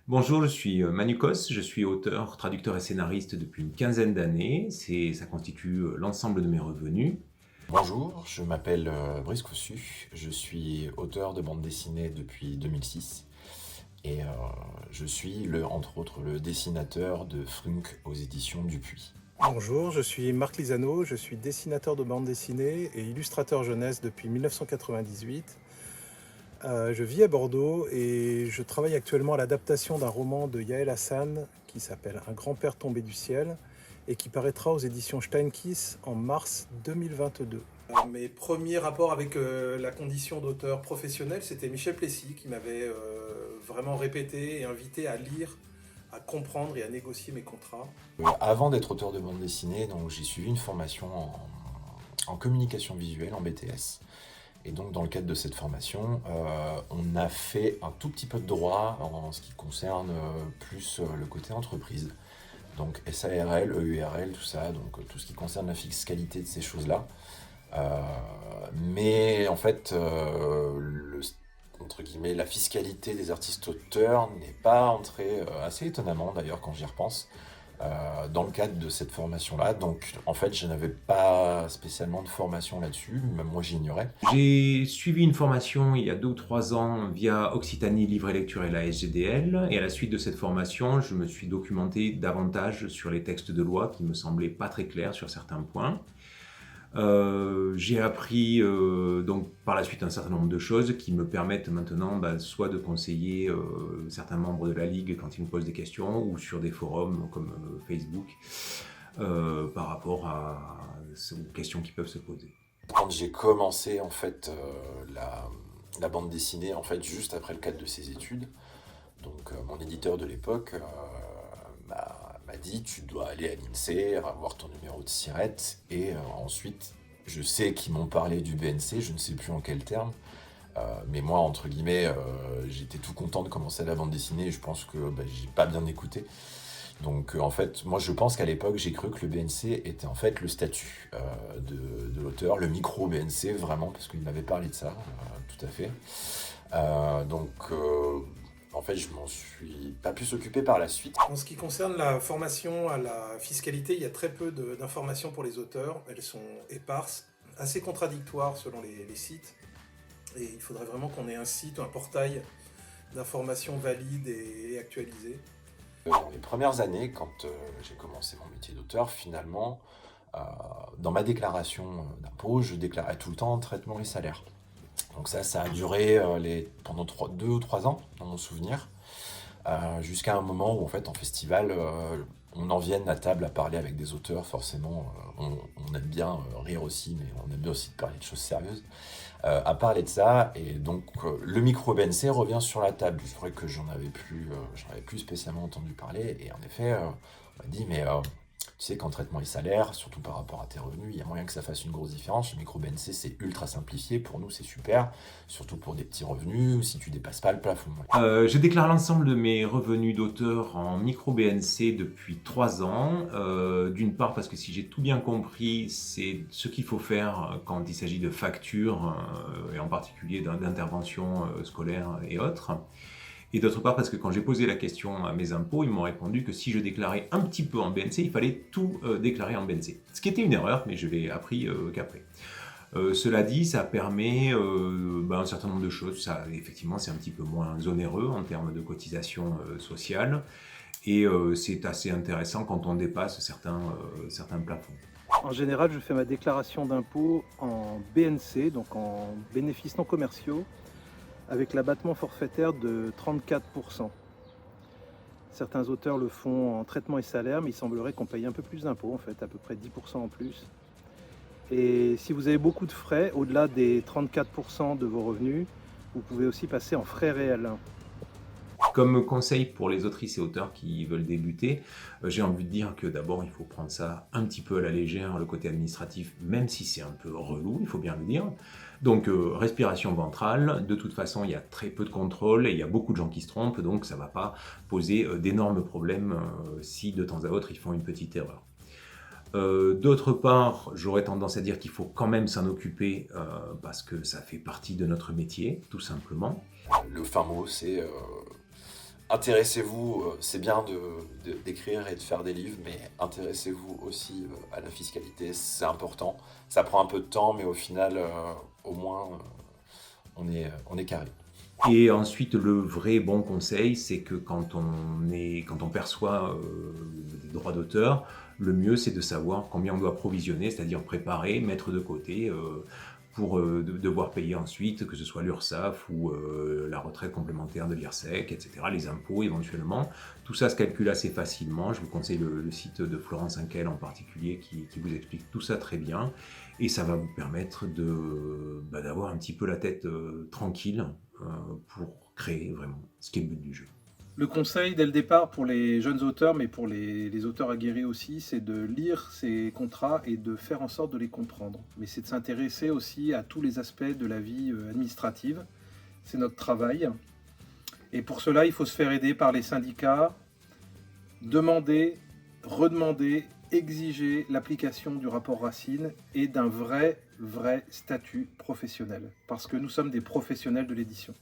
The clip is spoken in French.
Bonjour, je suis Manu Kos, je suis auteur, traducteur et scénariste depuis une quinzaine d'années. Ça constitue l'ensemble de mes revenus. Bonjour, je m'appelle Brice Cossu, je suis auteur de bande dessinée depuis 2006 et je suis entre autres le dessinateur de Frunk aux éditions Dupuis. Bonjour, je suis Marc Lisano, je suis dessinateur de bande dessinée et illustrateur jeunesse depuis 1998. Je vis à Bordeaux et je travaille actuellement à l'adaptation d'un roman de Yael Hassan qui s'appelle Un grand-père tombé du ciel et qui paraîtra aux éditions Steinkiss en mars 2022. Mes premiers rapports avec la condition d'auteur professionnel, c'était Michel Plessy qui m'avait vraiment répété et invité à lire, à comprendre et à négocier mes contrats. Avant d'être auteur de bande dessinée, donc, j'ai suivi une formation en communication visuelle en BTS. Et donc dans le cadre de cette formation, on a fait un tout petit peu de droit en ce qui concerne plus le côté entreprise. Donc SARL, EURL, tout ça, donc tout ce qui concerne la fiscalité de ces choses-là. Mais en fait, entre guillemets, la fiscalité des artistes-auteurs n'est pas entrée, assez étonnamment d'ailleurs quand j'y repense, dans le cadre de cette formation-là. Donc en fait, je n'avais pas spécialement de formation là-dessus, même moi j'ignorais. J'ai suivi une formation il y a 2 ou 3 ans via Occitanie Livre et Lecture et la SGDL. Et à la suite de cette formation, je me suis documenté davantage sur les textes de loi qui me semblaient pas très clairs sur certains points. J'ai appris donc par la suite un certain nombre de choses qui me permettent maintenant soit de conseiller certains membres de la Ligue quand ils me posent des questions ou sur des forums comme Facebook par rapport aux questions qui peuvent se poser. Quand j'ai commencé en fait la bande dessinée, en fait juste après le cadre de ces études, donc mon éditeur de l'époque m'a dit tu dois aller à l'INSEE, avoir ton numéro de SIRET et ensuite je sais qu'ils m'ont parlé du BNC, je ne sais plus en quel terme, mais moi entre guillemets j'étais tout content de commencer la bande dessinée et je pense que j'ai pas bien écouté. Donc en fait, moi je pense qu'à l'époque j'ai cru que le BNC était en fait le statut de l'auteur, le micro BNC vraiment, parce qu'il m'avait parlé de ça, tout à fait. En fait je m'en suis pas pu s'occuper par la suite. En ce qui concerne la formation à la fiscalité, il y a très peu d'informations pour les auteurs. Elles sont éparses, assez contradictoires selon les sites. Et il faudrait vraiment qu'on ait un site, un portail d'informations valides et actualisées. Dans les premières années, quand j'ai commencé mon métier d'auteur, finalement, dans ma déclaration d'impôt, je déclarais tout le temps traitement et salaire. Donc ça a duré pendant 2 ou 3 ans, dans mon souvenir, jusqu'à un moment où, en fait, en festival, on en vienne à table à parler avec des auteurs, forcément, on aime bien rire aussi, mais on aime bien aussi parler de choses sérieuses, à parler de ça, et donc le micro-BNC revient sur la table. C'est vrai que j'en avais plus spécialement entendu parler, et en effet, on m'a dit, mais tu sais qu'en traitement et salaire, surtout par rapport à tes revenus, il y a moyen que ça fasse une grosse différence. Le micro-BNC, c'est ultra simplifié. Pour nous, c'est super. Surtout pour des petits revenus ou si tu dépasses pas le plafond. Je déclare l'ensemble de mes revenus d'auteur en micro-BNC depuis 3 ans. D'une part parce que si j'ai tout bien compris, c'est ce qu'il faut faire quand il s'agit de factures, et en particulier d'interventions scolaires et autres. Et d'autre part parce que quand j'ai posé la question à mes impôts, ils m'ont répondu que si je déclarais un petit peu en BNC, il fallait tout déclarer en BNC. Ce qui était une erreur, mais je l'ai appris qu'après. Cela dit, ça permet un certain nombre de choses. Ça, effectivement, c'est un petit peu moins onéreux en termes de cotisation sociale. Et c'est assez intéressant quand on dépasse certains plafonds. En général, je fais ma déclaration d'impôt en BNC, donc en bénéfices non commerciaux, avec l'abattement forfaitaire de 34%. Certains auteurs le font en traitement et salaire, mais il semblerait qu'on paye un peu plus d'impôts, en fait, à peu près 10% en plus. Et si vous avez beaucoup de frais, au-delà des 34% de vos revenus, vous pouvez aussi passer en frais réels. Comme conseil pour les autrices et auteurs qui veulent débuter, j'ai envie de dire que d'abord il faut prendre ça un petit peu à la légère, le côté administratif, même si c'est un peu relou, il faut bien le dire. Donc respiration ventrale, de toute façon il y a très peu de contrôle et il y a beaucoup de gens qui se trompent, donc ça ne va pas poser d'énormes problèmes si de temps à autre ils font une petite erreur. D'autre part, j'aurais tendance à dire qu'il faut quand même s'en occuper parce que ça fait partie de notre métier, tout simplement. Le fin mot, c'est intéressez-vous, c'est bien d'écrire et de faire des livres, mais intéressez-vous aussi à la fiscalité, c'est important. Ça prend un peu de temps, mais au final, au moins, on est carré. Et ensuite, le vrai bon conseil, c'est que quand on perçoit des droits d'auteur, le mieux c'est de savoir combien on doit provisionner, c'est-à-dire préparer, mettre de côté pour devoir payer ensuite, que ce soit l'URSSAF ou la retraite complémentaire de l'IRSEC, etc., les impôts éventuellement. Tout ça se calcule assez facilement. Je vous conseille le site de Florence Hinkel en particulier qui vous explique tout ça très bien. Et ça va vous permettre d'avoir un petit peu la tête tranquille pour créer vraiment ce qui est le but du jeu. Le conseil dès le départ pour les jeunes auteurs, mais pour les auteurs aguerris aussi, c'est de lire ces contrats et de faire en sorte de les comprendre. Mais c'est de s'intéresser aussi à tous les aspects de la vie administrative. C'est notre travail. Et pour cela, il faut se faire aider par les syndicats, demander, redemander, exiger l'application du rapport Racine et d'un vrai statut professionnel. Parce que nous sommes des professionnels de l'édition.